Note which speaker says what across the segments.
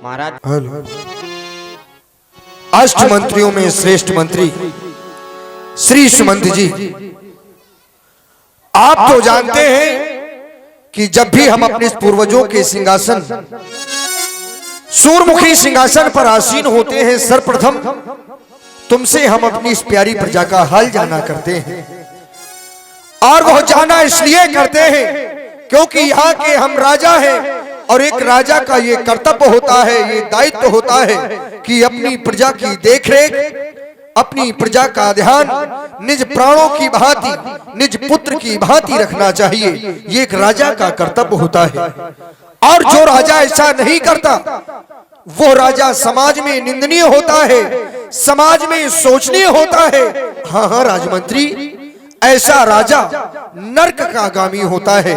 Speaker 1: महाराज अष्ट मंत्रियों में श्रेष्ठ मंत्री श्री सुमंत जी, आप तो जानते हैं कि जब भी हम अपने पूर्वजों के सिंहासन सूर्यमुखी सिंहासन पर आसीन होते हैं, सर्वप्रथम तुमसे हम अपनी इस प्यारी प्रजा का हाल जाना करते हैं। और वह जाना इसलिए करते हैं क्योंकि यहाँ के हम राजा हैं और एक राजा का ये कर्तव्य होता है, ये दायित्व होता है कि अपनी प्रजा की देखरेख, अपनी प्रजा का ध्यान निज प्राणों की भांति, निज पुत्र की भांति रखना चाहिए। ये एक राजा का कर्तव्य होता है। और जो राजा ऐसा नहीं करता वो राजा समाज में निंदनीय होता है, समाज में शोचनीय होता है। हाँ हाँ राजमंत्री, ऐसा राजा नरक का गामी होता है।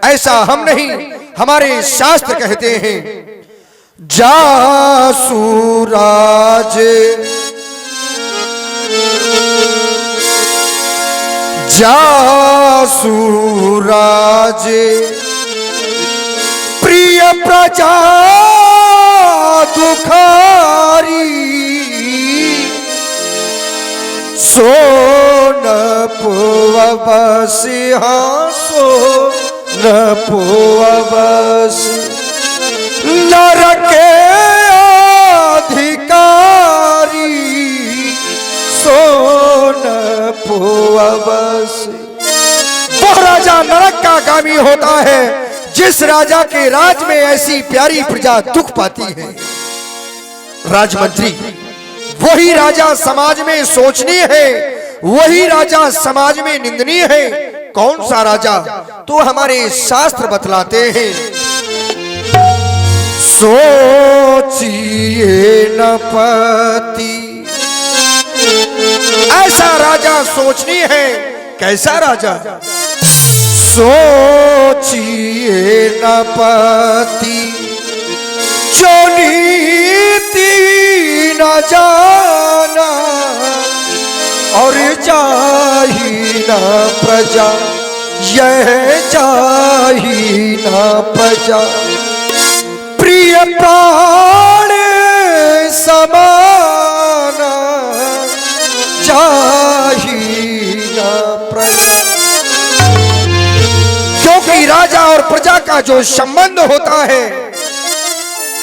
Speaker 1: ऐसा हम नहीं, हमारे शास्त्र कहते हैं, जासुराज जासुराज प्रिय प्रजा दुखारी, सोन पुवबस, हाँ सोन पुवबस, नरक अधिकारी, सोन पुवबस। वो राजा नरक का गामी होता है जिस राजा के राज में ऐसी प्यारी प्रजा दुख पाती है। राजमंत्री, वही राजा समाज में शोचनीय है, वही राजा समाज में निंदनीय है। कौन सा राजा? तो हमारे शास्त्र बतलाते हैं, सोचिए न पति, ऐसा राजा सोचनीय है। कैसा राजा? सोचिए न पति, जो नीति न जाना, और चाही न प्रजा, यह चाही न प्रजा, प्रिय प्राण समाना, चाही न प्रजा। क्योंकि राजा और प्रजा का जो संबंध होता है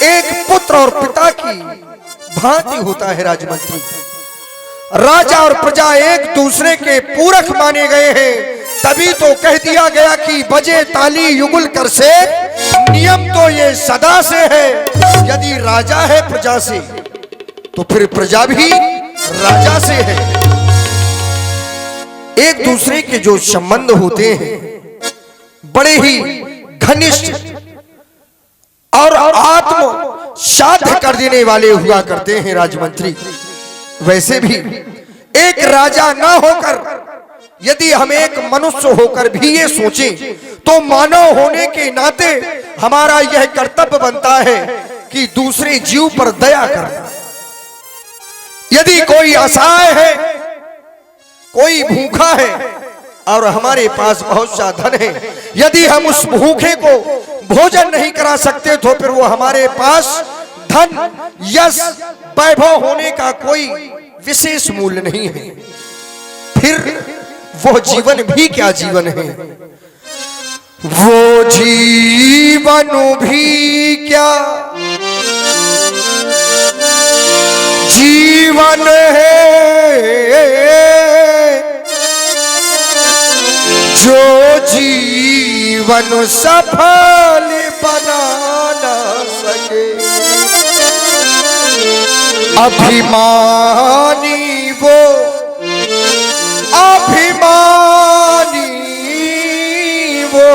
Speaker 1: एक पुत्र और पिता की भांति होता है। राजमंत्री, राजा और प्रजा एक दूसरे के पूरक माने गए हैं। तभी तो कह दिया गया कि बजे ताली युगल कर से, नियम तो ये सदा से है। यदि राजा है प्रजा से तो फिर प्रजा भी राजा से है। एक दूसरे के जो संबंध होते हैं बड़े ही घनिष्ठ और आत्म साध कर देने वाले हुआ करते हैं। राजमंत्री, वैसे भी एक राजा ना होकर यदि हम एक मनुष्य होकर भी ये सोचें तो मानव होने के नाते हमारा यह कर्तव्य बनता है कि दूसरे जीव पर दया करना। यदि कोई असहाय है, कोई भूखा है और हमारे पास बहुत सा धन है, यदि हम उस भूखे को भोजन नहीं करा सकते तो फिर वो हमारे पास धन, यश, वैभव होने का कोई विशेष मूल्य नहीं है। फिर वो जीवन भी क्या जीवन है? वो जीवन भी क्या जीवन है जो जीवन सफल बना न सके। अभिमानी वो अभिमानी वो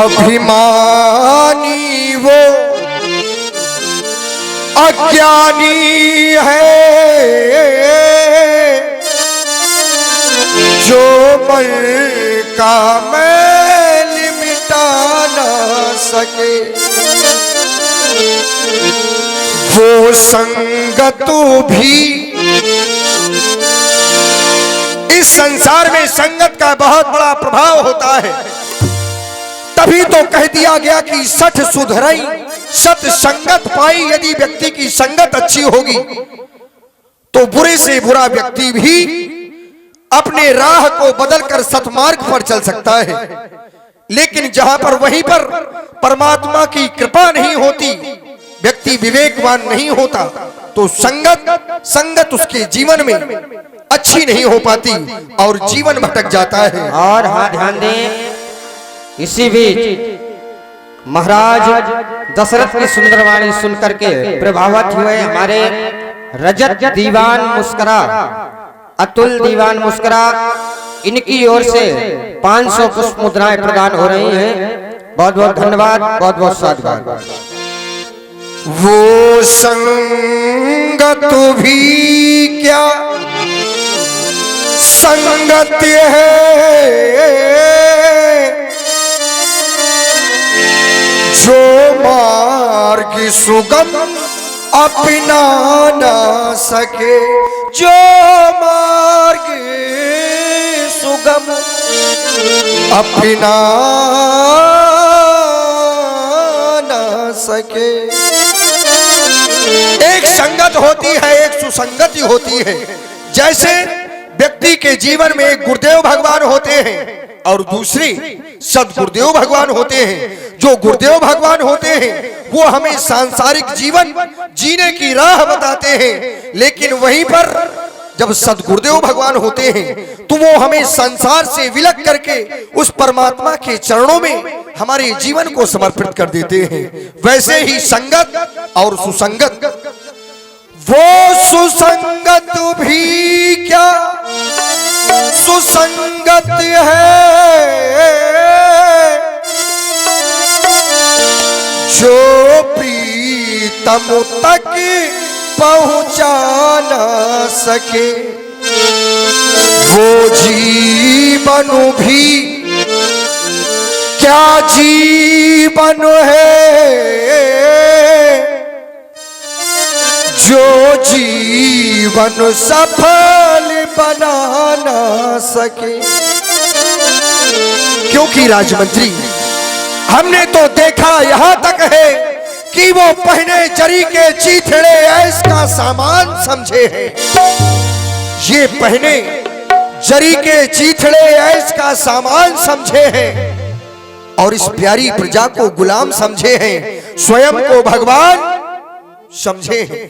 Speaker 1: अभिमानी वो अज्ञानी है जो मन का मैल मिटा न सके। वो संगत भी, इस संसार में संगत का बहुत बड़ा प्रभाव होता है। तभी तो कह दिया गया कि सठ सुधरई सत संगत पाई। यदि व्यक्ति की संगत अच्छी होगी तो बुरे से बुरा व्यक्ति भी अपने राह को बदलकर सतमार्ग पर चल सकता है। लेकिन जहां पर वहीं पर परमात्मा की कृपा नहीं होती, व्यक्ति विवेकवान नहीं होता, तो संगत उसके जीवन में अच्छी नहीं हो पाती और जीवन भटक जाता है।
Speaker 2: और हाँ, ध्यान दें, इसी बीच महाराज दशरथ की सुंदर वाणी सुनकर के प्रभावित हुए हमारे रजत दीवान मुस्करा, अतुल दीवान मुस्करा, इनकी ओर से 500 पुष्प मुद्राएं प्रदान हो रही हैं। बहुत बहुत धन्यवाद, बहुत बहुत साधुवाद।
Speaker 1: वो संगत भी क्या संगत है, जो मार्ग सुगम अपना ना सके, जो मार्ग सुगम अपना ना सके। एक संगत होती है, एक सुसंगति होती है। जैसे व्यक्ति के जीवन में एक गुरुदेव भगवान होते हैं और दूसरे सदगुरुदेव भगवान होते हैं। जो गुरुदेव भगवान होते हैं वो हमें सांसारिक जीवन जीने की राह बताते हैं, लेकिन वहीं पर जब सदगुरुदेव भगवान होते हैं तो वो हमें संसार से विलग करके उस परमात्मा के चरणों में हमारे जीवन को समर्पित कर देते हैं। वैसे ही संगत और सुसंगत, वो सुसंगत भी क्या सुसंगत है, जो प्रीतम तक पहुंचा न सके, वो जीवन भी क्या जीवन है, जो जीवन सफल बना न सके। क्योंकि राजमंत्री, हमने तो देखा यहां तक है कि वो पहने जरी के चीथड़े ऐश का सामान समझे हैं। ये पहने जरी के चीथड़े ऐश का सामान समझे हैं और इस प्यारी प्रजा को गुलाम समझे हैं, स्वयं को भगवान समझे हैं।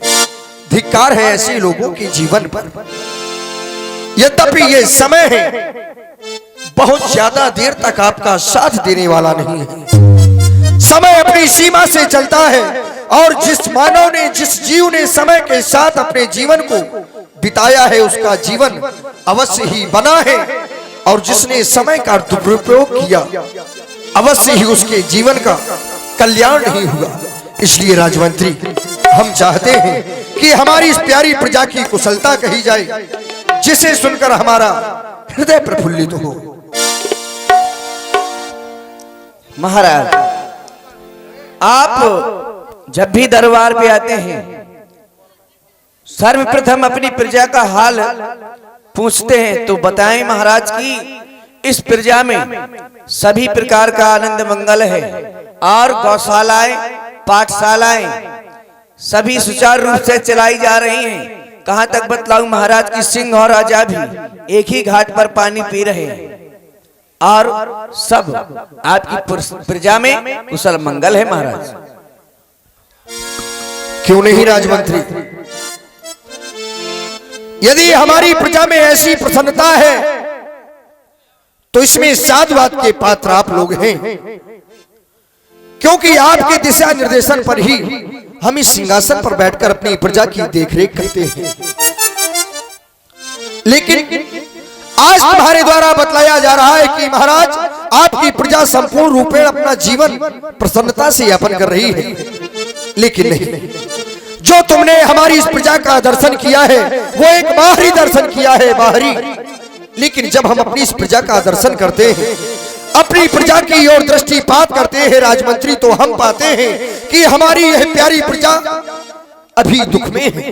Speaker 1: धिक्कार है ऐसे लोगों के जीवन पर। यद्यपि ये समय है बहुत ज्यादा देर तक आपका साथ देने वाला नहीं है। समय अपनी सीमा से चलता है और जिस मानव ने, जिस जीव ने समय के साथ अपने जीवन को बिताया है उसका जीवन अवश्य ही बना है, और जिसने समय का दुरुपयोग किया अवश्य ही उसके जीवन का कल्याण नहीं हुआ। इसलिए राजमंत्री, हम चाहते हैं कि हमारी इस प्यारी प्रजा की कुशलता कही जाए, जिसे सुनकर हमारा हृदय प्रफुल्लित हो।
Speaker 3: महाराज, आप जब भी दरबार पे आते हैं सर्वप्रथम अपनी प्रजा का हाल पूछते हैं, तो बताएं महाराज कि इस प्रजा में सभी प्रकार का आनंद मंगल है और गौशालाएं, पाठशालाएं सभी सुचारू रूप से चलाई जा रही हैं। कहां तक बतलाऊं महाराज की सिंह और राजा भी एक ही घाट पर पानी पी रहे हैं और सब आपकी प्रजा में कुशल मंगल है महाराज।
Speaker 1: क्यों नहीं राजमंत्री, यदि हमारी प्रजा में ऐसी प्रसन्नता है तो इसमें साधुवाद के पात्र आप लोग हैं, क्योंकि आपके दिशा निर्देशन पर ही हम इस सिंहासन पर बैठकर अपनी प्रजा की देखरेख करते हैं। लेकिन आज तुम्हारे द्वारा बतलाया जा रहा है कि महाराज, आपकी प्रजा संपूर्ण रूपेण अपना जीवन प्रसन्नता से यापन कर रही है। लेकिन नहीं, जो तुमने हमारी इस प्रजा का दर्शन किया है वो एक बाहरी दर्शन किया है, बाहरी। लेकिन जब हम अपनी इस प्रजा का दर्शन करते हैं, अपनी प्रजा की ओर दृष्टिपात करते हैं राजमंत्री, तो हम पाते हैं कि हमारी यह प्यारी प्रजा अभी दुख में है।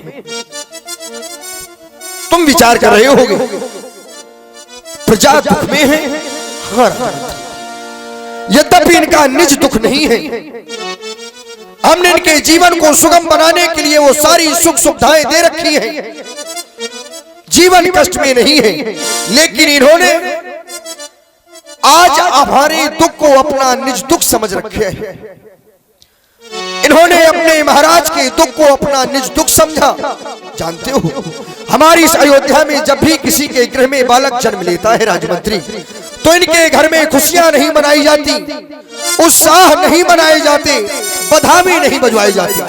Speaker 1: तुम विचार कर रहे होगे प्रजा दुख में है। हाँ, यद्यपि इनका निज दुख नहीं है, हमने इनके जीवन को सुगम बनाने के लिए वो सारी सुख सुविधाएं दे रखी हैं। जीवन कष्ट में नहीं है, लेकिन इन्होंने आज हमारे दुख को अपना निज दुख समझ रखे है। इन्होंने अपने महाराज के दुख को अपना निज दुख समझा। जानते हो, हमारी इस अयोध्या में जब भी किसी के गृह में बालक जन्म लेता है राजमंत्री, तो इनके घर में खुशियां नहीं मनाई जाती, उत्साह नहीं मनाए जाते, बधाई नहीं बजवाई जाती।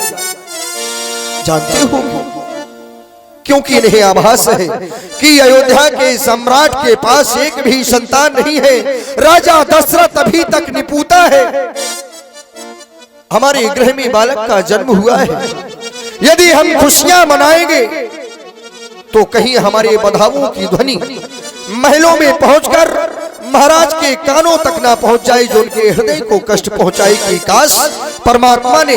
Speaker 1: जानते हो क्योंकि इन्हें आभास है कि अयोध्या के सम्राट के पास एक भी संतान नहीं है। राजा दशरथ अभी तक निपूता है। हमारे गृह में बालक का जन्म हुआ है। यदि हम खुशियां मनाएंगे तो कहीं हमारे बधावों की ध्वनि महलों में पहुंचकर महाराज के कानों तक ना पहुंच जाए, जो उनके हृदय को कष्ट पहुंचाए कि काश परमात्मा ने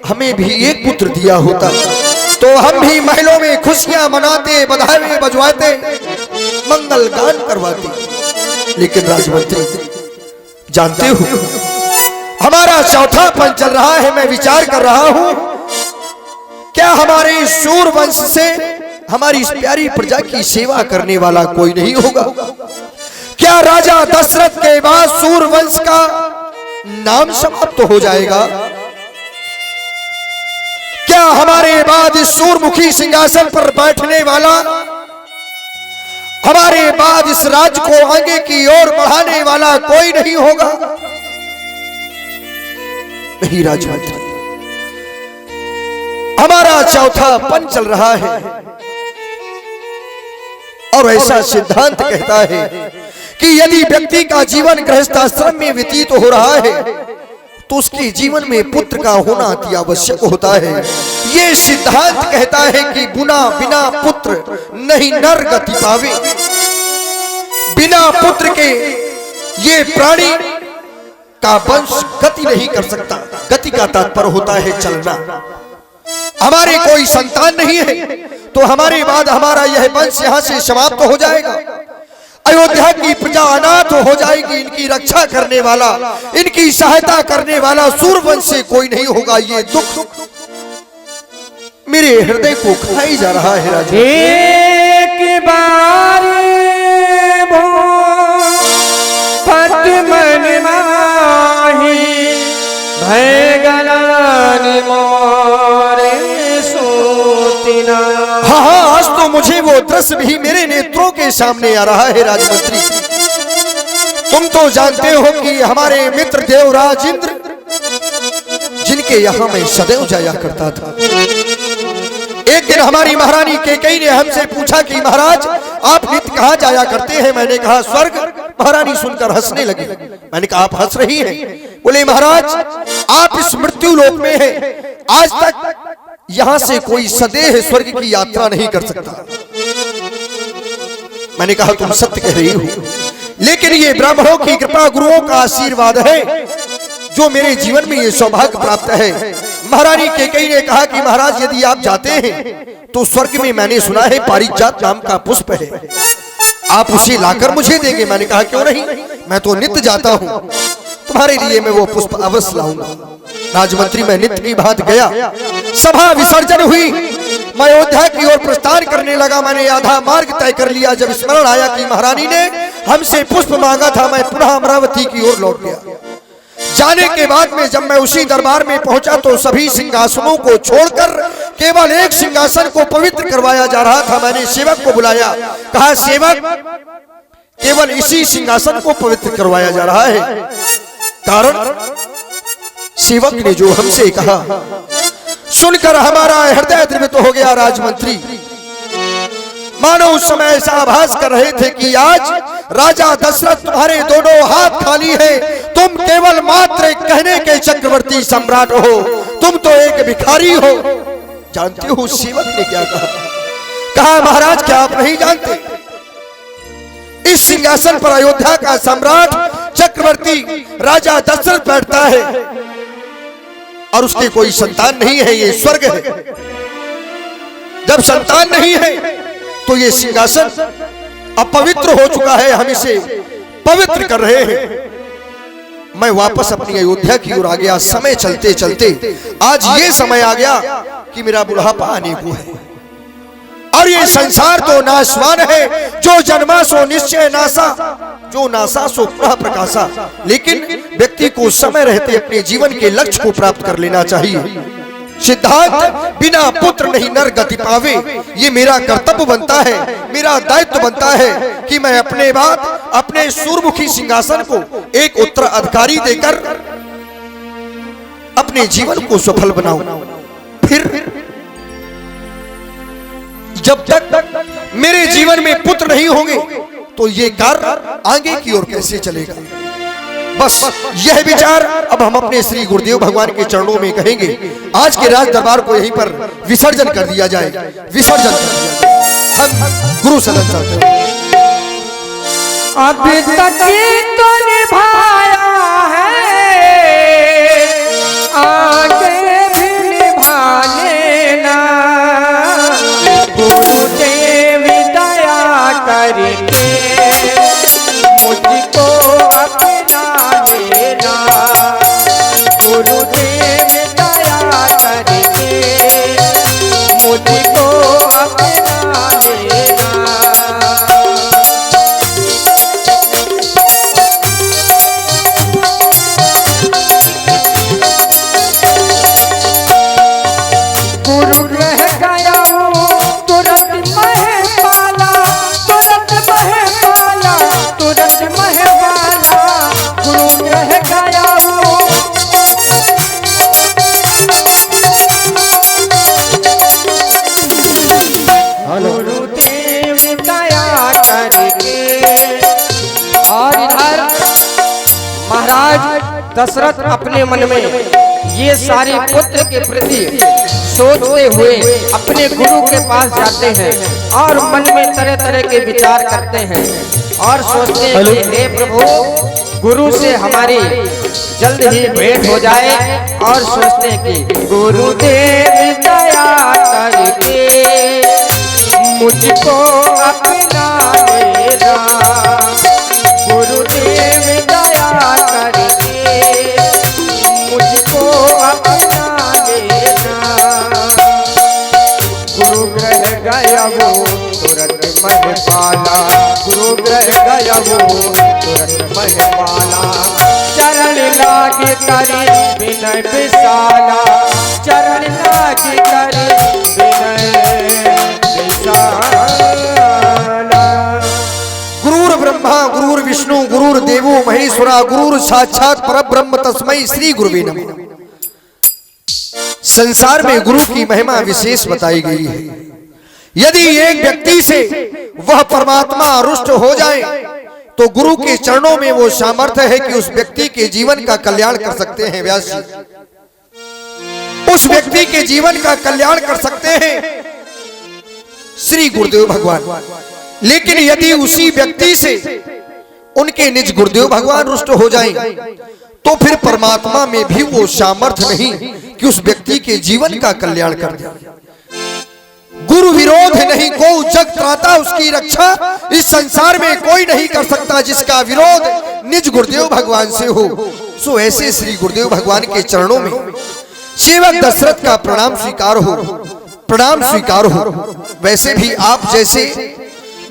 Speaker 1: हमें भी एक पुत्र दिया होता तो हम भी महलों में खुशियां मनाते, बधाई बजवाते, मंगल गान करवाते। लेकिन राजमंत्री जानते हो, हमारा चौथा पन चल रहा है। मैं विचार कर रहा हूं, क्या हमारे सूर वंश से हमारी इस प्यारी प्रजा की सेवा करने वाला कोई नहीं होगा? क्या राजा दशरथ के बाद सूर वंश का नाम समाप्त हो जाएगा? क्या हमारे बाद इस सूरमुखी सिंहासन पर बैठने वाला, हमारे बाद इस राज्य को आगे की ओर बढ़ाने वाला कोई नहीं होगा? नहीं राजमंत्री, हमारा चौथा पन चल रहा है और ऐसा सिद्धांत कहता है कि यदि व्यक्ति का जीवन गृहस्थाश्रम में व्यतीत हो रहा है तो उसके जीवन में पुत्र का होना अति आवश्यक होता है। ये सिद्धांत कहता है कि बिना पुत्र नहीं नर गति पावे। बिना पुत्र के ये प्राणी का वंश गति नहीं कर सकता। गति का तात्पर्य होता है चलना। हमारे कोई संतान नहीं है तो हमारे बाद हमारा यह वंश यहां से समाप्त हो जाएगा। अयोध्या की प्रजा अनाथ हो जाएगी। इनकी रक्षा करने वाला, इनकी सहायता करने वाला सूरवंश से कोई नहीं होगा। ये दुख मेरे हृदय को खाई जा रहा है राजा।
Speaker 2: एक बार भट मन माही भय गलान मोरे सोतिना।
Speaker 1: हाँ, आज तो मुझे वो दृश्य भी मेरे नेत्रों के सामने आ रहा है राजमंत्री। तुम तो जानते हो कि हमारे मित्र देवराज इंद्र, जिनके यहाँ मैं सदैव जाया करता था, एक दिन हमारी महारानी कैकेयी ने हमसे पूछा कि महाराज आप नित्य कहाँ जाया करते हैं? मैंने कहा स्वर्ग। महारानी सुनकर हंसने लगी। मैंने कहा आप हंस रही हैं? बोले महाराज आप इस मृत्यु लोक में हैं, आज तक यहां से कोई सदेह स्वर्ग की यात्रा नहीं कर सकता। मैंने कहा तुम सत्य कह रही हो, लेकिन ये ब्राह्मणों की कृपा, गुरुओं का आशीर्वाद है जो मेरे जीवन में ये सौभाग्य प्राप्त है। महारानी कैकेयी ने कहा कि महाराज यदि आप जाते हैं तो स्वर्ग में मैंने सुना है पारिजात नाम का पुष्प है, आप उसे लाकर मुझे देंगे। मैंने कहा क्यों नहीं, मैं तो नित्य जाता हूं, तुम्हारे लिए मैं वो पुष्प अवश्य लाऊंगा। राजमंत्री मैं नित्य की बात गया, सभा विसर्जन हुई, मैं अयोध्या की ओर प्रस्थान करने लगा। मैंने आधा मार्ग तय कर लिया जब स्मरण आया कि महारानी ने हमसे पुष्प मांगा था। मैं पुनः अमरावती की ओर लौट गया। जाने के बाद में जब मैं उसी दरबार में पहुंचा तो सभी सिंहासनों को छोड़कर केवल एक सिंहासन को पवित्र करवाया जा रहा था। मैंने सेवक को बुलाया, कहा सेवक केवल इसी सिंहासन को पवित्र करवाया जा रहा है। कारण सेवक ने जो हमसे कहा सुनकर हमारा हृदय द्रवित हो गया। राजमंत्री मानो उस समय ऐसा आभास कर रहे थे कि आज राजा दशरथ तुम्हारे दोनों हाथ खाली है, तुम केवल मात्र एक कहने के चक्रवर्ती सम्राट हो, तुम तो एक भिखारी हो। जानते हो सेवक ने क्या कहा? कहा महाराज क्या आप नहीं जानते, इस सिंहासन पर अयोध्या का सम्राट चक्रवर्ती राजा दशरथ बैठता है और उसके कोई संतान नहीं है, ये स्वर्ग है। जब संतान नहीं है तो ये सिंहासन अपवित्र हो चुका है, हम इसे पवित्र कर रहे हैं। मैं वापस अपनी अयोध्या की ओर आ गया। समय चलते चलते आज ये समय आ गया कि मेरा बुढ़ापा आने को है और ये संसार तो नाशवान है। जो जन्मा सो निश्चय नासा, जो नासा सो पुनः प्रकाशा। लेकिन व्यक्ति को समय रहते अपने जीवन के लक्ष्य को प्राप्त कर लेना चाहिए। सिद्धांत बिना पुत्र नहीं नर गति पावे। ये मेरा कर्तव्य बनता है, मेरा दायित्व बनता है कि मैं अपने बाद अपने सूर्यमुखी सिंहासन को एक उत्तराधिकारी देकर अपने जीवन को सफल बनाऊं। फिर जब तक मेरे जीवन में पुत्र नहीं होंगे तो ये कार्य आगे की ओर कैसे चलेगा। बस यह विचार अब हम अपने श्री गुरुदेव भगवान के चरणों में कहेंगे। आज के राज दरबार को यहीं पर विसर्जन कर दिया जाए, विसर्जन कर दिया जाए। हम गुरु सदन चलते हैं।
Speaker 2: अभी तक तो निभाया है, आगे भी निभा लेना। गुरुदेव दया करके मुझको अपना लेना। गुरुदेव दया करके मुझको अपना लेना। गुरु रह गया तुरंत मह पाला, तुरंत मह पाला, तुरंत मह पाला। गुरु रह गया गुरुदेव दया करके। और इधर महाराज दशरथ अपने मन में ये सारे पुत्र के प्रति सोचते हुए अपने गुरु के पास जाते हैं और मन में तरह तरह के विचार करते हैं और सोचते हैं कि हे प्रभु, गुरु से हमारी जल्द ही भेंट हो जाए। और सोचते हैं कि गुरुदेव दया करके मुझको अपना लेना। गुरुदेव दया करके मुझको अपना लेना। गुरु ग्रह गया वो तुरंत मह पाला, गुरु ग्रह गया वो तुरंत मह पाला। चरण लागे करी विनय विशाला, चरण लागे करी विनय विशाला।
Speaker 1: गुरुर ब्रह्मा गुरुर विष्णु गुरुर देवो महेश्वरा, गुरुर साक्षात परब्रह्म तस्मै श्री गुरुवे नमः। संसार में गुरु की महिमा विशेष बताई गई है। यदि एक व्यक्ति से वह परमात्मा रुष्ट हो जाए तो गुरु के चरणों में वो सामर्थ्य है कि उस व्यक्ति के जीवन का कल्याण कर सकते हैं। व्यास जी उस व्यक्ति के जीवन का कल्याण कर सकते हैं श्री गुरुदेव भगवान। लेकिन यदि उसी व्यक्ति से उनके निज गुरुदेव भगवान रुष्ट हो जाएं तो फिर परमात्मा में भी वो सामर्थ्य नहीं कि उस व्यक्ति के जीवन का कल्याण कर दे। गुरु विरोध नहीं को जग त्राता उसकी रक्षा। इस संसार में कोई नहीं कर सकता जिसका विरोध निज गुरुदेव भगवान से हो। सो ऐसे श्री गुरुदेव भगवान के चरणों में सेवक दशरथ का प्रणाम स्वीकार हो, प्रणाम स्वीकार हो। वैसे भी आप जैसे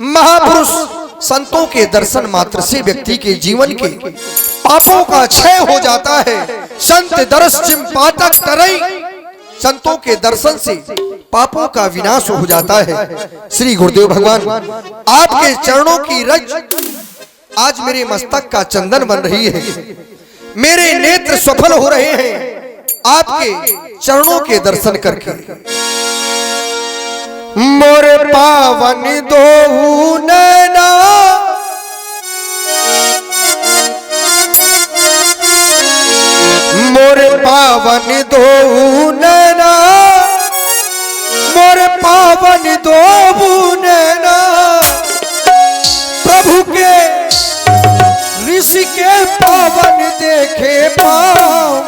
Speaker 1: महापुरुष संतों के दर्शन मात्र से व्यक्ति के जीवन के पापों का क्षय हो जाता है। संत दर्श चिंपातक तरई, संतों के दर्शन से पापों का विनाश हो जाता है। श्री गुरुदेव भगवान आपके चरणों की रज आज मेरे मस्तक का चंदन बन रही है। मेरे नेत्र सफल हो रहे हैं आपके चरणों के दर्शन करके। मोर पावन दो नैना मोर पावन दो नैना, मोर पावन दो नैना। प्रभु के ऋषि के पावन देखे पाँव,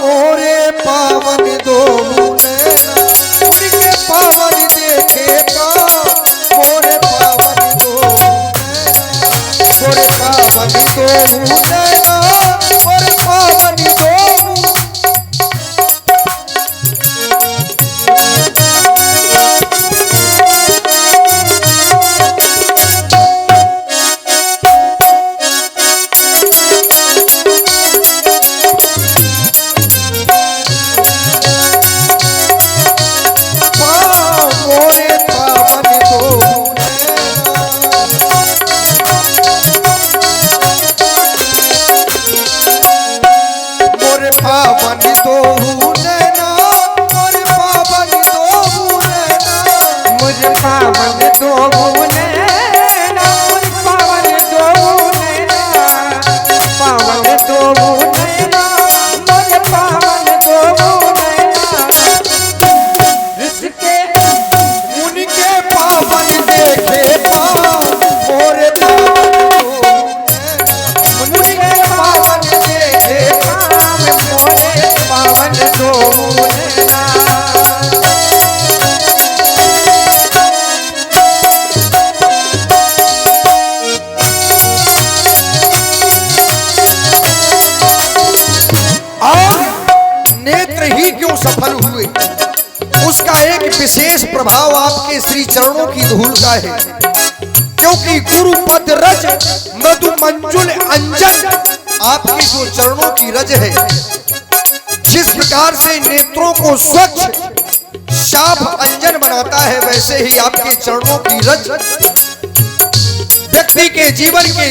Speaker 1: मोरे पावन दो नैना। उनके पावन देखे पाँव, मोरे पावन दो नैना। मोरे पावन दो नैना, मोरे पावन यत्न ही क्यों सफल हुए, उसका एक विशेष प्रभाव आपके श्री चरणों की धूल का है। क्योंकि गुरु पद रज मधु मंजुल अंजन, आपके जो चरणों की रज है, जिस प्रकार से नेत्रों को स्वच्छ शाभ अंजन बनाता है, वैसे ही आपके चरणों की रज व्यक्ति के जीवन के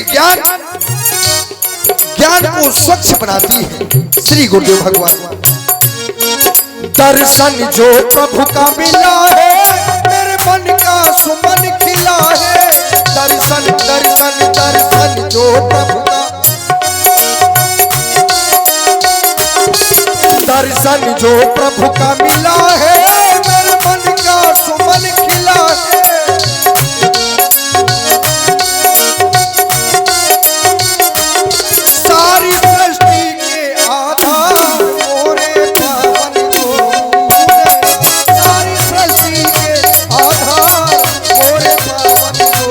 Speaker 1: ज्ञान को स्वच्छ बनाती है। श्री गुरुदेव भगवान। दर्शन जो प्रभु का मिला है, मेरे मन का सुमन खिला है। दर्शन दर्शन दर्शन जो प्रभु का, दर्शन जो प्रभु का मिला है, मेरे मन का सुमन खिला है। सारी सृष्टि के आधार मोरे पावन को, सारी सृष्टि के आधार मोरे पावन को।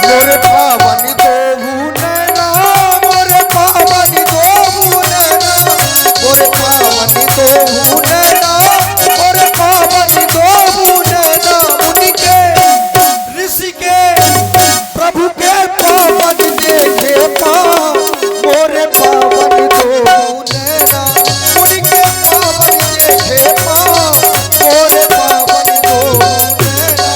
Speaker 1: मोरे पावन दो नैना, मोरे पावन दो नैना, मोरे पावन दो नैना, मोरे पावन दो नैना। मुनि के ऋषि के प्रभु के पावन देखे पाँव, मोरे पावन दो नैना। मुनि के पावन देखे पाँव, मोरे पावन दो नैना।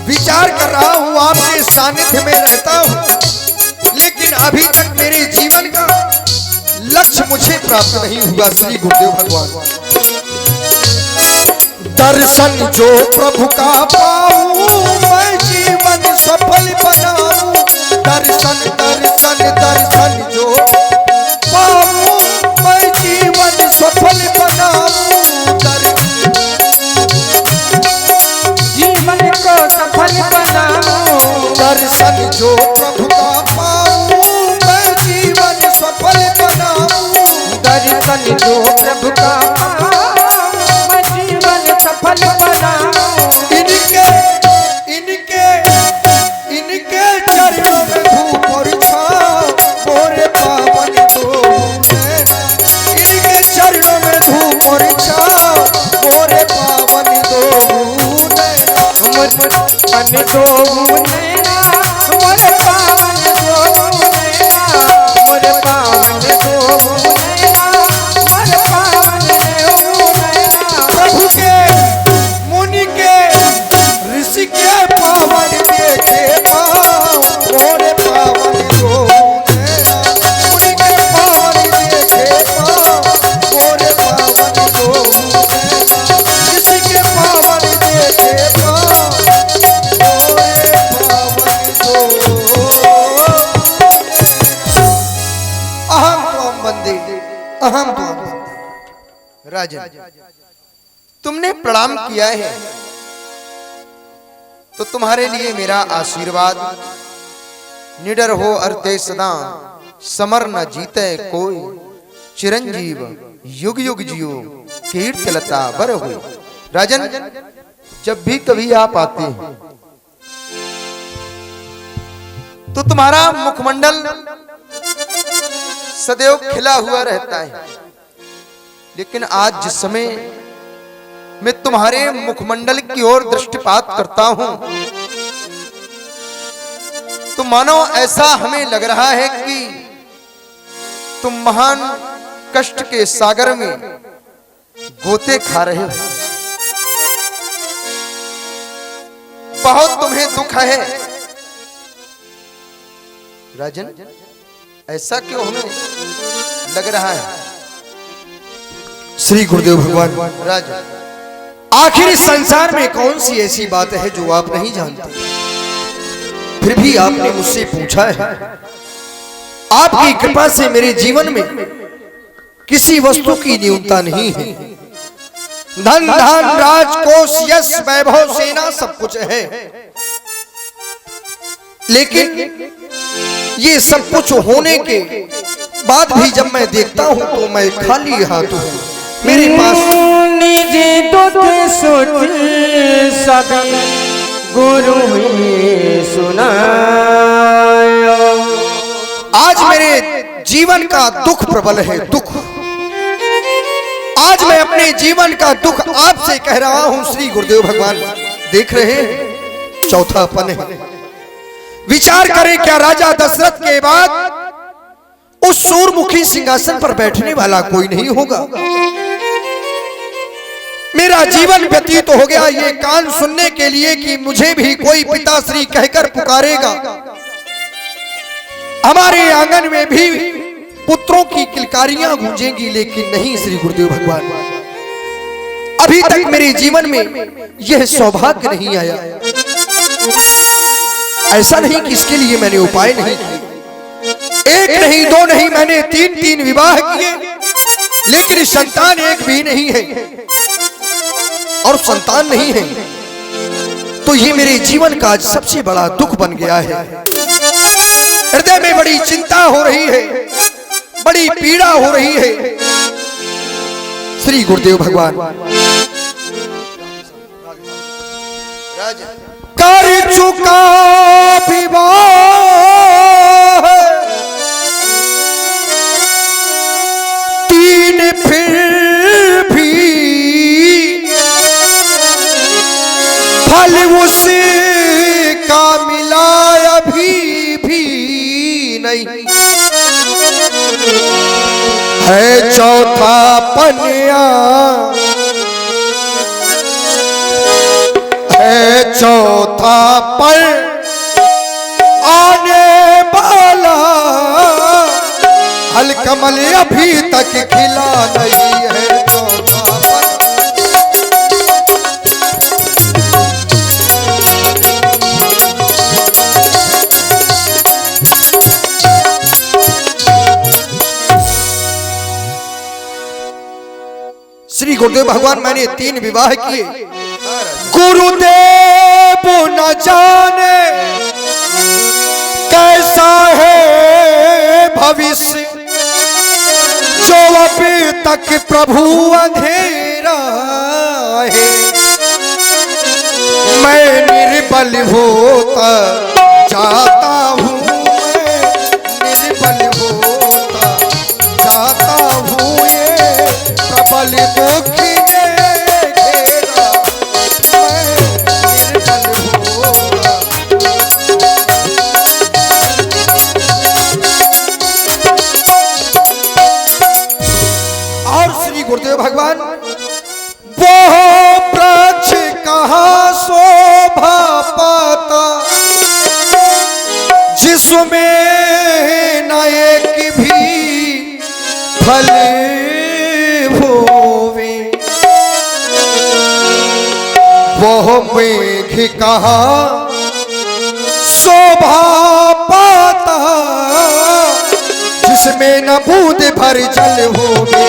Speaker 1: विचार कर रहा हूं, आपके सानिध्य में रहता हूं, लेकिन अभी तक मेरे जीवन का लक्ष्य मुझे प्राप्त नहीं हुआ। श्री गुरुदेव भगवान। दर्शन जो प्रभु का पाऊं, मैं जीवन सफल बनाऊं। दर्शन दर्शन दर्शन जो पाऊं, मैं जीवन सफल बनाऊं।
Speaker 2: जीवन को सफल बनाओ।
Speaker 1: दर्शन जो प्रभु का पाऊं, मैं जीवन सफल बनाऊं।
Speaker 2: दर्शन जो प्रभु का पाऊं, मैं जीवन सफल बनाओ।
Speaker 1: इनके इनके इनके चरणों में धूप और छाँव, मोरे पावन दो नैना। इनके चरणों में धूप और छाँव, मोरे पावन दो नैना।
Speaker 2: मन दो नैना, मोरे पावन दो नैना, मोरे पावन दो नैना, मोरे पावन दो नैना।
Speaker 1: प्रभु के मुनि के ऋषि के पावन देखे पाँव, मोरे पावन दो नैना। मुनि के पावन देखे पाँव, मोरे पावन दो नैना। ऋषि के पावन देखे पाँव, मोरे पावन दो। अहम त्वं वंदे, अहम त्वं वंदे। राजन, तुमने प्रणाम किया है तो तुम्हारे लिए मेरा आशीर्वाद। निडर हो अरते सदा, समर न जीते कोई। चिरंजीव युग युग जियो, कीर्ति लता बर हो। राजन, जब भी कभी आप आते हैं तो तुम्हारा मुखमंडल सदैव खिला हुआ रहता है, लेकिन आज जिस समय मैं तुम्हारे मुखमंडल की ओर दृष्टिपात करता हूं तो मानो ऐसा हमें लग रहा है कि तुम महान कष्ट के सागर में गोते खा रहे हो। बहुत तुम्हें दुख है। राजन, ऐसा क्यों हमें लग रहा है? श्री गुरुदेव भगवान। राजन, आखिर इस संसार में कौन सी ऐसी बात है जो आप नहीं जानते, फिर भी आपने मुझसे पूछा है। आपकी कृपा से मेरे जीवन में किसी वस्तु की न्यूनता नहीं है। धन धान राजकोष यश वैभव सेना सब कुछ है, लेकिन ये सब कुछ होने के बाद भी जब मैं देखता हूं तो मैं खाली हाथ हूं। मेरे पास
Speaker 2: निजी दुख सुख सब गुरु ही सुनायो।
Speaker 1: आज मेरे जीवन का दुख प्रबल है, दुख। आज मैं अपने जीवन का दुख आपसे कह रहा हूं श्री गुरुदेव भगवान। देख रहे हैं चौथा पन है। विचार करें, क्या राजा दशरथ के बाद उस सूरमुखी सिंहासन पर बैठने वाला कोई नहीं होगा? मेरा जीवन व्यतीत हो गया ये कान सुनने के लिए कि मुझे भी कोई पिताश्री कहकर पुकारेगा। हमारे आंगन में भी पुत्रों की किलकारियां गूंजेंगी, लेकिन नहीं श्री गुरुदेव भगवान, अभी तक मेरे जीवन में यह सौभाग्य नहीं आया। ऐसा नहीं कि इसके लिए मैंने उपाय नहीं किए, एक नहीं दो नहीं, मैंने तीन विवाह किए, लेकिन संतान एक भी नहीं है और संतान नहीं है, तो ये मेरे जीवन का आज सबसे बड़ा दुख बन गया है। हृदय में बड़ी चिंता हो रही है, बड़ी पीड़ा हो रही है श्री गुरुदेव भगवान। कर चुका विवाह तीन, फिर भी फल उसका मिला अभी भी नहीं है। चौथा पनिया है, चौथा पर आने वाला हल कमल अभी तक खिला नहीं है। चौथा पर श्री गुरुदेव भगवान, मैंने 3 विवाह किए। गुरुदेव न जाने कैसा है भविष्य, जो अभी तक प्रभु अंधेरा है। मैं निर्बल होता जाता हूँ, मैं निर्बल होता जाता हूँ, ये प्रबल दुखी ने घेरा। गुरुदेव भगवान, वो वृक्ष कहाँ शोभा पाता, जिसमें न एक भी फल होवे। वो मेघ कहाँ शोभा पाता, जिसमें न बूंद भर जल होवे।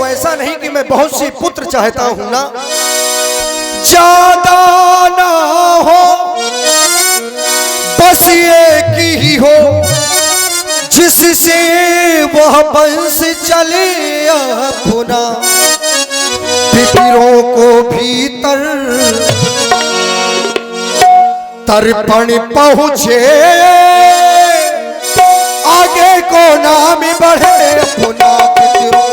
Speaker 1: ऐसा नहीं कि मैं बहुत से पुत्र चाहता हूं ना, ज्यादा ना हो, बस एक ही हो, जिससे वह वंश चले अपना। पितरों को भीतर तर्पण पहुंचे, आगे को नाम बढ़े अपना। पितरों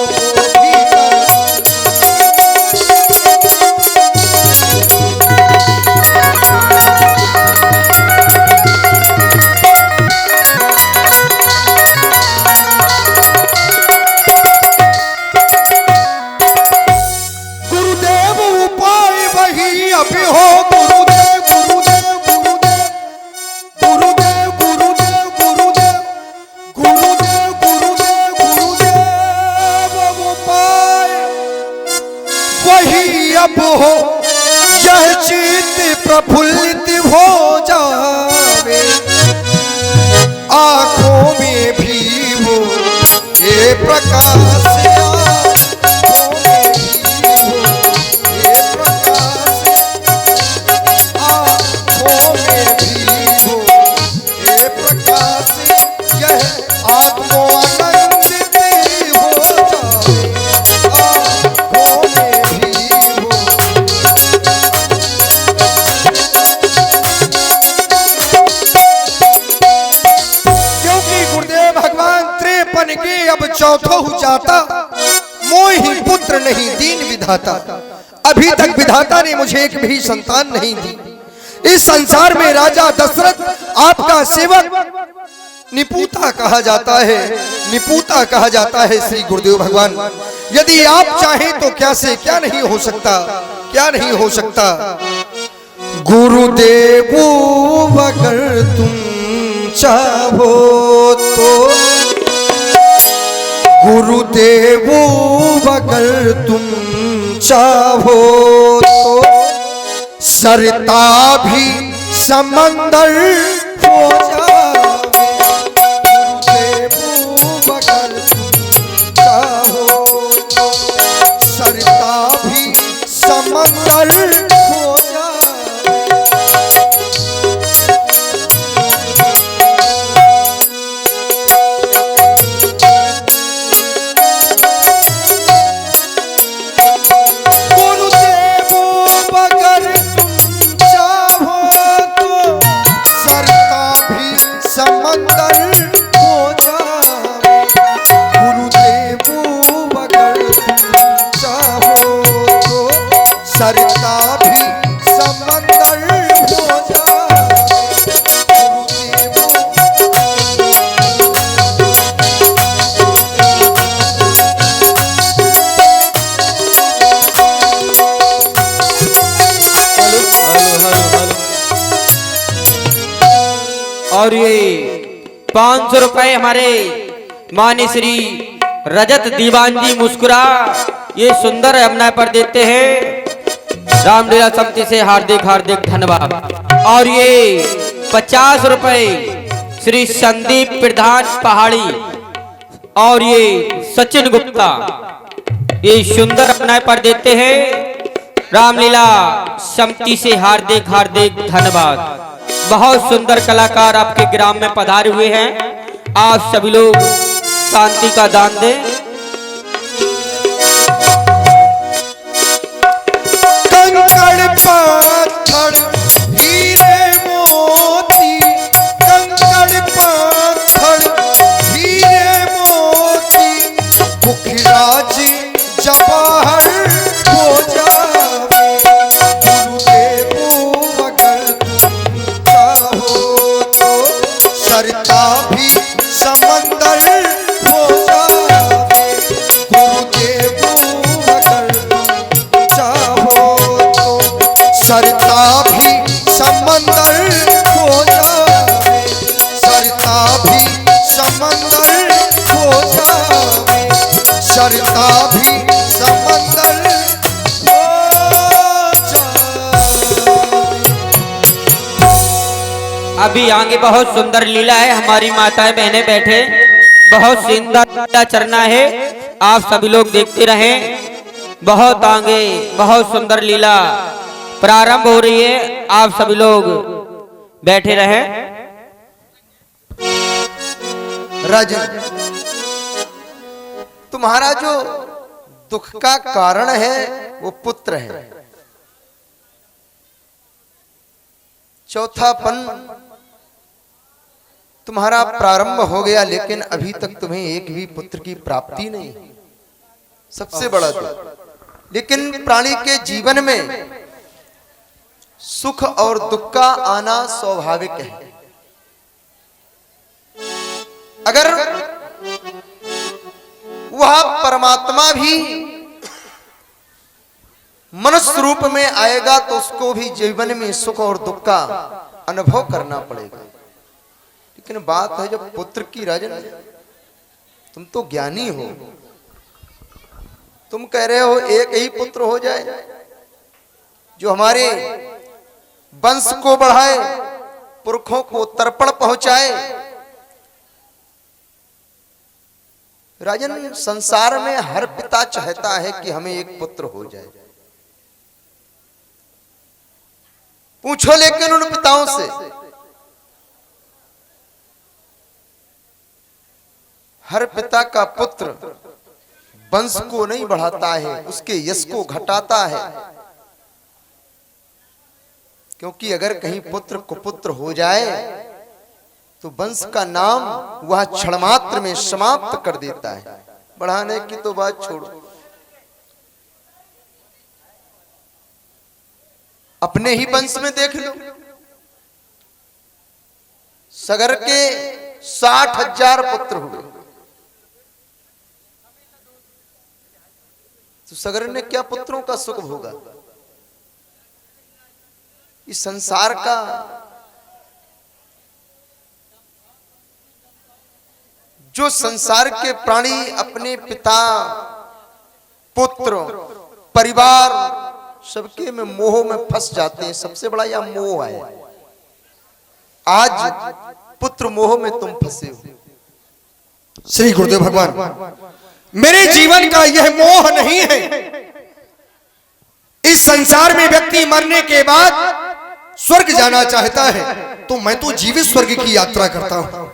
Speaker 1: अब चौथो जाता, मोहि पुत्र नहीं दीन विधाता। अभी तक विधाता ने मुझे एक भी संतान नहीं दी। इस संसार में राजा दशरथ आपका सेवक निपुता कहा जाता है, निपुता कहा जाता है श्री गुरुदेव भगवान। यदि आप चाहें तो क्या से क्या नहीं हो सकता, क्या नहीं हो सकता। गुरुदेव अगर तुम चाहो तो, गुरुदेव अगर तुम चाहो तो, सरता भी समंदर हो जावे। गुरुदेव अगर तुम चाहो तो, सरता भी समंदर हो जावे। सरता भी समंदर हो जाए।
Speaker 2: और ये 500 रुपए हमारे मान्य श्री रजत दीवान जी मुस्कुरा ये सुंदर यमुना पर देते हैं। रामलीला समिति से हार्दिक हार्दिक धन्यवाद। और ये 50 रुपए श्री संदीप प्रधान पहाड़ी और ये सचिन गुप्ता ये सुंदर यमुना पर देते हैं। रामलीला समिति से हार्दिक हार्दिक धन्यवाद। बहुत सुंदर कलाकार आपके ग्राम में पधारे हुए हैं। आप सभी लोग शांति का दान दें।
Speaker 1: कंकड़ पत्थर हीरे मोती, कंकड़ पत्थर हीरे मोती, पुखराज जवाहर हो जावे। गुरुदेव अगर तुम चाहो तो, सरता भी समंदर हो जावे। गुरुदेव अगर तुम चाहो तो, सरता भी समंदर हो जावे। सरता भी समंदर हो जावे। सरता भी समंदर हो जावे।
Speaker 2: अभी आगे बहुत सुंदर लीला है। हमारी माताएं बहनें बैठे, बहुत सुंदर लीला चरना है। आप सभी लोग देखते रहें। बहुत आगे बहुत सुंदर लीला प्रारंभ हो रही है। आप सभी लोग बैठे रहें।
Speaker 1: राजन, तुम्हारा जो दुख का कारण है वो पुत्र है। चौथापन तुम्हारा प्रारंभ हो गया, लेकिन अभी तक तुम्हें एक भी पुत्र की प्राप्ति नहीं। सबसे बड़ा दुख। लेकिन प्राणी के जीवन में सुख और दुख का आना स्वाभाविक है। अगर वह परमात्मा भी मनुष्य रूप में आएगा तो उसको भी जीवन में सुख और दुख का अनुभव करना पड़ेगा। लेकिन बात है जब पुत्र की, राजन तुम तो ज्ञानी हो, तुम कह रहे हो एक ही पुत्र हो जाए जो हमारे वंश को बढ़ाए, पुरखों को तर्पण पहुंचाए। राजन, संसार में हर पिता चाहता है कि हमें एक पुत्र हो जाए। पूछो लेकिन उन पिताओं से, हर पिता का पुत्र वंश को नहीं बढ़ाता है, उसके यश को घटाता है। क्योंकि अगर कहीं पुत्र कुपुत्र हो जाए तो वंश का नाम वह क्षणमात्र में समाप्त कर देता है। बढ़ाने की तो बात छोड़ो, अपने ही वंश में देख लो, सगर के 60,000 पुत्र हुए, तो सगर ने क्या पुत्रों का सुख भोगा। इस संसार का जो संसार के प्राणी अपने पिता, पुत्र, परिवार सबके में मोह में फंस जाते हैं। सबसे बड़ा यह मोह है। आज पुत्र मोह में तुम फंसे हो। श्री गुरुदेव भगवान, मेरे जीवन का यह मोह नहीं है। इस संसार में व्यक्ति मरने के बाद स्वर्ग जाना चाहता है, तो मैं तो जीवित स्वर्ग की यात्रा करता हूं।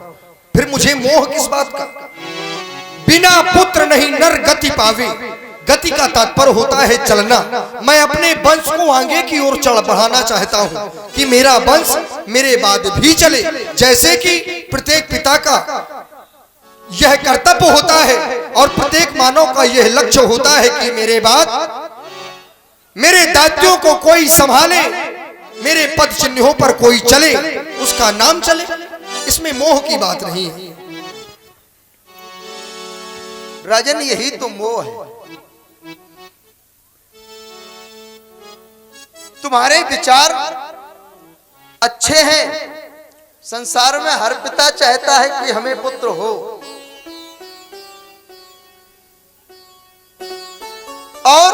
Speaker 1: फिर मुझे मोह किस बात का। बिना पुत्र नहीं नर गति पावे। गति का तात्पर्य होता है चलना। मैं अपने वंश को आगे की ओर चढ़ बढ़ाना चाहता हूं कि मेरा वंश मेरे बाद भी चले। जैसे कि प्रत्येक पिता का यह कर्तव्य होता है और प्रत्येक मानव का यह लक्ष्य होता है कि मेरे बाद मेरे दायित्वों को कोई संभाले, मेरे पद चिन्हों पर कोई चले, उसका नाम चले। इसमें मोह की बात नहीं है राजन, यही तो मोह है। तुम्हारे विचार अच्छे हैं। संसार में हर पिता चाहता है कि हमें पुत्र हो, और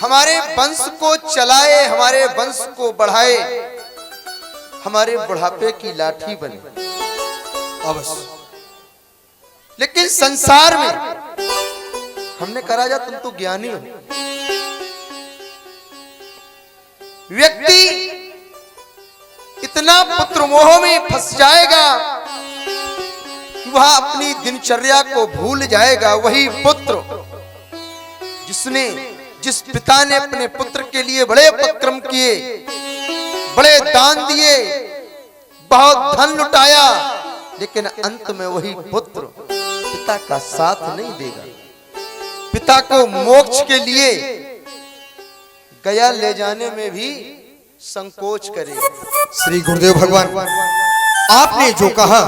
Speaker 1: हमारे वंश को चलाए, हमारे वंश को बढ़ाए, हमारे बुढ़ापे की लाठी बने। अवश्य, लेकिन संसार में हमने कहा जा तुम तो ज्ञानी हो। व्यक्ति इतना पुत्र मोह में फंस जाएगा कि वह अपनी दिनचर्या को भूल जाएगा। वही पुत्र जिस पिता ने अपने पुत्र के लिए बड़े उपक्रम किए, बड़े दान दिए, बहुत धन लुटाया, लेकिन अंत में वही पुत्र पिता का साथ नहीं देगा। पिता को मोक्ष के लिए गया ले जाने में भी संकोच करेगा। श्री गुरुदेव भगवान, आपने जो कहा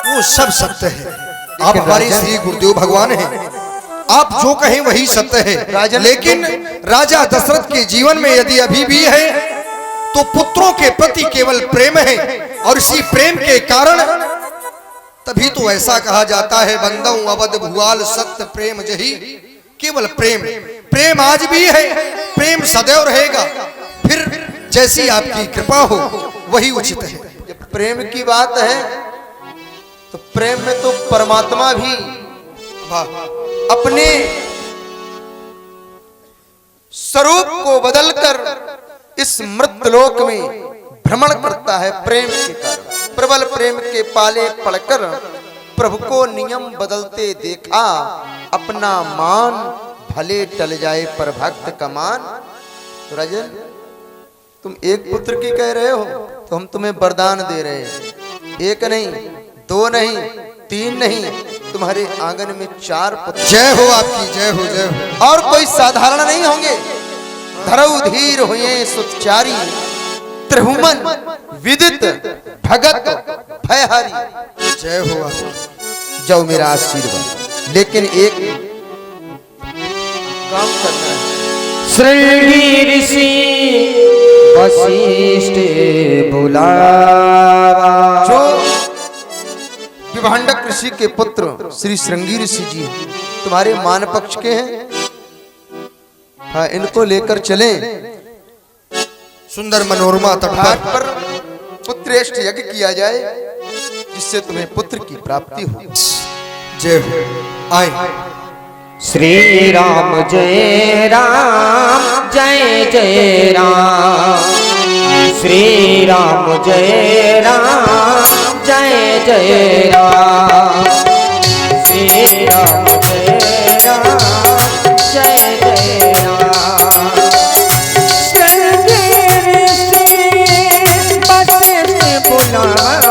Speaker 1: वो सब सत्य है। आप हमारे श्री गुरुदेव भगवान हैं। आप जो कहें वही सत्य है। लेकिन राजा दशरथ के जीवन में यदि अभी भी है तो पुत्रों के प्रति केवल प्रेम है, और इसी प्रेम के कारण तभी तो ऐसा कहा जाता है, बंदऊ अवध भुआल सत्य प्रेम जही। केवल प्रेम, प्रेम आज भी है, प्रेम सदैव रहेगा। फिर जैसी आपकी कृपा हो वही उचित है। जब प्रेम की बात है तो प्रेम में तो परमात्मा भी अपने स्वरूप को बदलकर इस मृतलोक में भ्रमण करता है। प्रेम के कारण, प्रबल प्रेम के पाले पड़कर प्रभु को नियम बदलते देखा। अपना मान भले टल जाए पर भक्त का मान। तो राजन, तुम एक पुत्र की कह रहे हो तो हम तुम्हें वरदान दे रहे हैं। एक नहीं, दो नहीं, तीन नहीं, तुम्हारे आंगन में 4 पुत्र। जय हो आपकी, जय हो, जय हो। और कोई साधारण नहीं होंगे। धरऊ धीर हुए सुतचारी, त्रिभुवन विदित भगत भयहारी। जय हो आप। जाओ मेरा आशीर्वाद। लेकिन एक काम करना है।
Speaker 2: श्रृंगी ऋषि वशिष्ठ बुलावा।
Speaker 1: जो विभांडक ऋषि के पुत्र श्री श्रृंगी ऋषि जी तुम्हारे मान पक्ष के हैं। हाँ, इनको लेकर चलें। सुंदर मनोरमा तट पर पुत्रेष्ठ यज्ञ किया जाए, जिससे तुम्हें पुत्र की प्राप्ति हो। जय हो। आए।
Speaker 2: श्री राम जय राम, जय जय राम। श्री राम जय राम, जय जय राम। श्री राम जय राम, जय जय राम। श्रृंगी ऋषि वशिष्ठ बुलावा।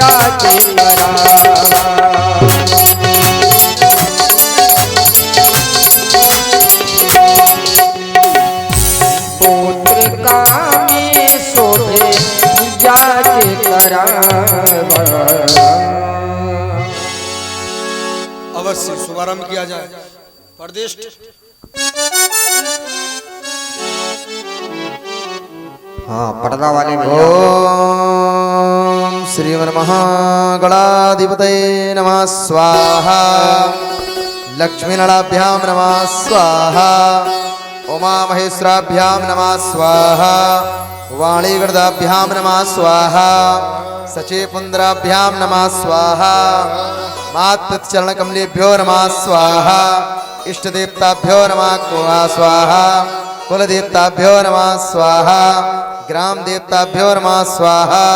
Speaker 2: जाके करावा। पुत्र कामी शोभे जाके करावा।
Speaker 1: अवश्य शुभारंभ किया जाए। प्रदेश
Speaker 2: हाँ पर्दा वाले
Speaker 1: ओम श्रीमन्महागणाधिपतये नमः स्वाहा। लक्ष्मीनलाभ्यां नमः स्वाहा। उमा महेश्वराभ्यां नमः स्वाहा। वाणीगणदाभ्यां नमः स्वाहा। सचेपुन्द्राभ्यां नमः स्वाहा। मातृचरणकमलेभ्यो नमः स्वाहा। इष्टदेवताभ्यो नमः स्वाहा। कुलदेवताभ्यो नमः स्वाहा। ग्राम देवताभ्यो नमः स्वाहा।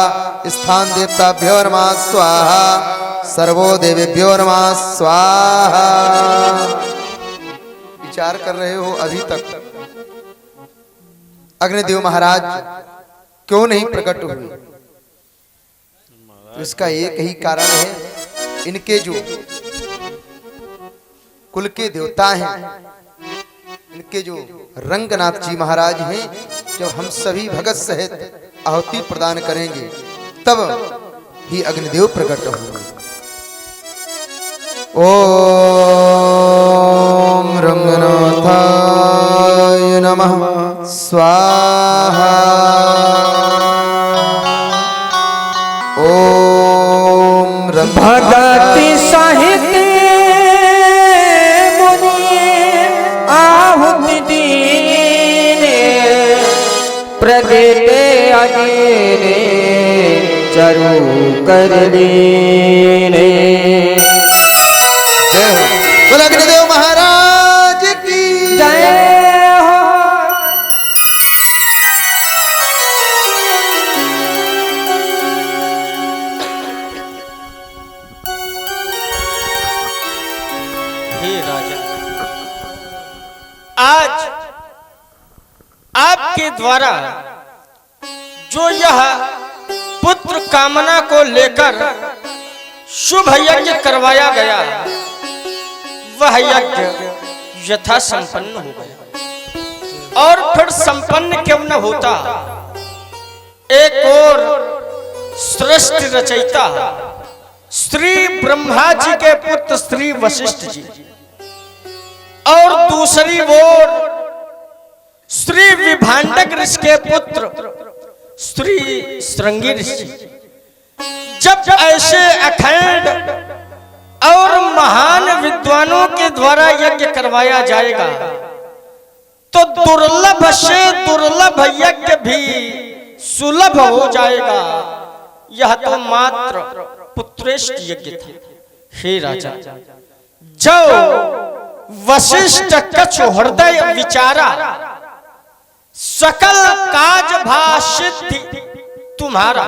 Speaker 1: स्थान देवताभ्यो नमः स्वाहा। सर्वो देवेभ्यो नमः स्वाहा। विचार कर रहे हो अभी तक अग्निदेव महाराज क्यों नहीं प्रकट हुए? तो इसका एक ही कारण है, इनके जो कुल के देवता हैं, इनके जो रंगनाथ जी महाराज हैं, जब हम सभी भगत सहित आहुति प्रदान करेंगे तब ही अग्निदेव प्रकट होंगे। ओम रंगनाथाय नमः स्वाहा। ओम
Speaker 2: भगति सहित प्रगटे अनेरे चरु कर लीने।
Speaker 1: जय हो बोल अग्निदेव महाराज की
Speaker 2: जय हो।
Speaker 3: हे राजा, आज आपके द्वारा जो यह पुत्र कामना को लेकर शुभ यज्ञ करवाया गया, वह यज्ञ यथा संपन्न हो गया। और फिर संपन्न क्यों न होता, एक और सृष्टि रचयिता श्री ब्रह्मा जी के पुत्र श्री वशिष्ठ जी, और दूसरी ओर श्री विभांडक ऋषि के पुत्र श्री श्रृंगी ऋषि, जब ऐसे अखंड और महान विद्वानों के द्वारा यज्ञ करवाया जाएगा तो दुर्लभ से दुर्लभ यज्ञ भी सुलभ हो जाएगा। यह तो मात्र पुत्रेष्ट यज्ञ था। हे राजा, जो वशिष्ठ कछु हृदय विचारा, सकल काज भा सिद्धि तुम्हारा।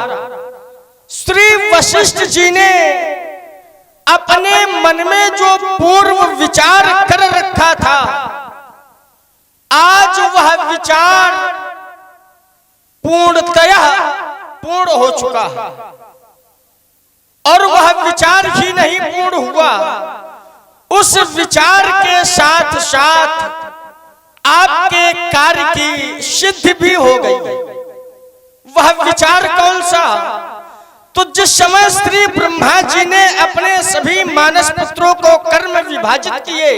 Speaker 3: श्री वशिष्ठ जी ने अपने मन में जो पूर्व विचार कर रखा था, आज वह विचार पूर्णतया पूर्ण हो चुका है। और वह विचार ही नहीं पूर्ण हुआ, उस विचार के साथ साथ आपके कार्य की सिद्धि भी हो गई। वह विचार कौन सा? तो जिस समय श्री ब्रह्मा जी ने अपने सभी मानस पुत्रों को कर्म विभाजित किए,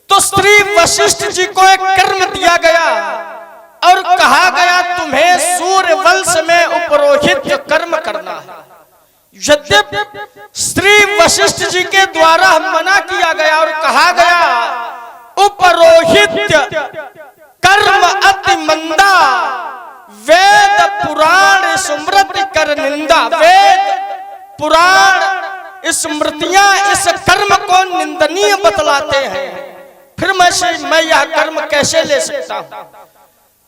Speaker 3: तो श्री वशिष्ठ जी को एक कर्म दिया गया और कहा गया तुम्हें सूर्य वंश में उपरोहित कर्म करना है। यद्यपि श्री वशिष्ठ जी के द्वारा मना किया गया और कहा गया उपरोहित कर्म अति मंदा, वेद पुराण स्मृति कर निंदा। वेद पुराण स्मृतियां इस कर्म को निंदनीय बतलाते हैं, फिर मैं यह कर्म कैसे ले सकता हूं?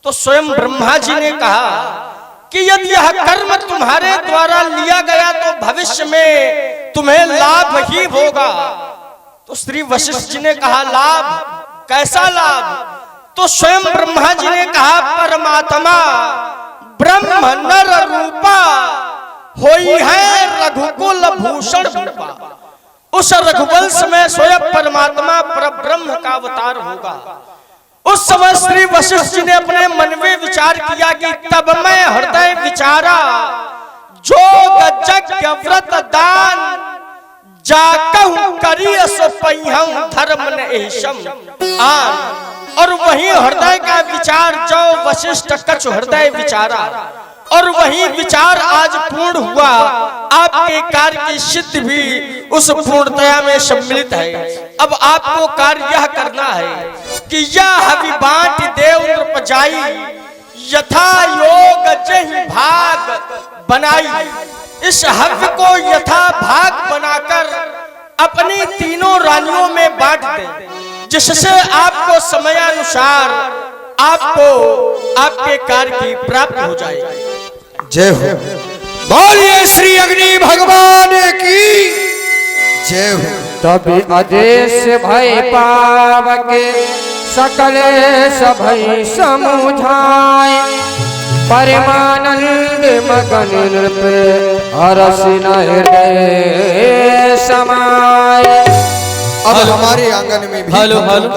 Speaker 3: तो स्वयं ब्रह्मा जी ने कहा कि यदि यह कर्म तुम्हारे द्वारा लिया गया तो भविष्य में तुम्हें लाभ ही होगा। तो श्री वशिष्ठ जी ने कहा लाभ? कैसा लाभ? तो स्वयं ब्रह्मा जी ने कहा परमात्मा ब्रह्म नर रूपा
Speaker 4: होई है रघुकुल भूषण भूपा। उस रघुवंश में स्वयं परमात्मा परब्रह्म का अवतार होगा। उस समय श्री वशिष्ठ जी ने अपने मन में विचार किया कि तब मैं हृदय विचारा जो यज्ञ व्रत दान जाकहु करिय सो पहिहु धर्म न एशम आन। और वही हृदय का विचार जो वशिष्ठ कछु हृदय विचारा और वही विचार आज पूर्ण हुआ। आपके कार्य की सिद्धि भी उस पूर्णतया में सम्मिलित है। अब आपको कार्य यह करना है कि यह हवि बांट देव नृप जाई यथा योग जहि भाग बनाई। इस हव्य को यथा भाग बनाकर अपनी तीनों रानियों में बांट दें, जिससे आपको समयानुसार आपको आपके कार्य की प्राप्ति हो जाएगी।
Speaker 1: जय हो। बोलिए श्री अग्नि भगवान की जय हो।
Speaker 2: तभी आदेश भय पावके सकल सभय समुझाय परमानंद मगन नृप हरसिन हृदय समाय।
Speaker 1: अब हमारे आंगन में भी
Speaker 5: हेलो हेलो।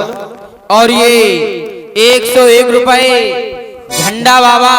Speaker 5: और ये 101 रुपए झंडा बाबा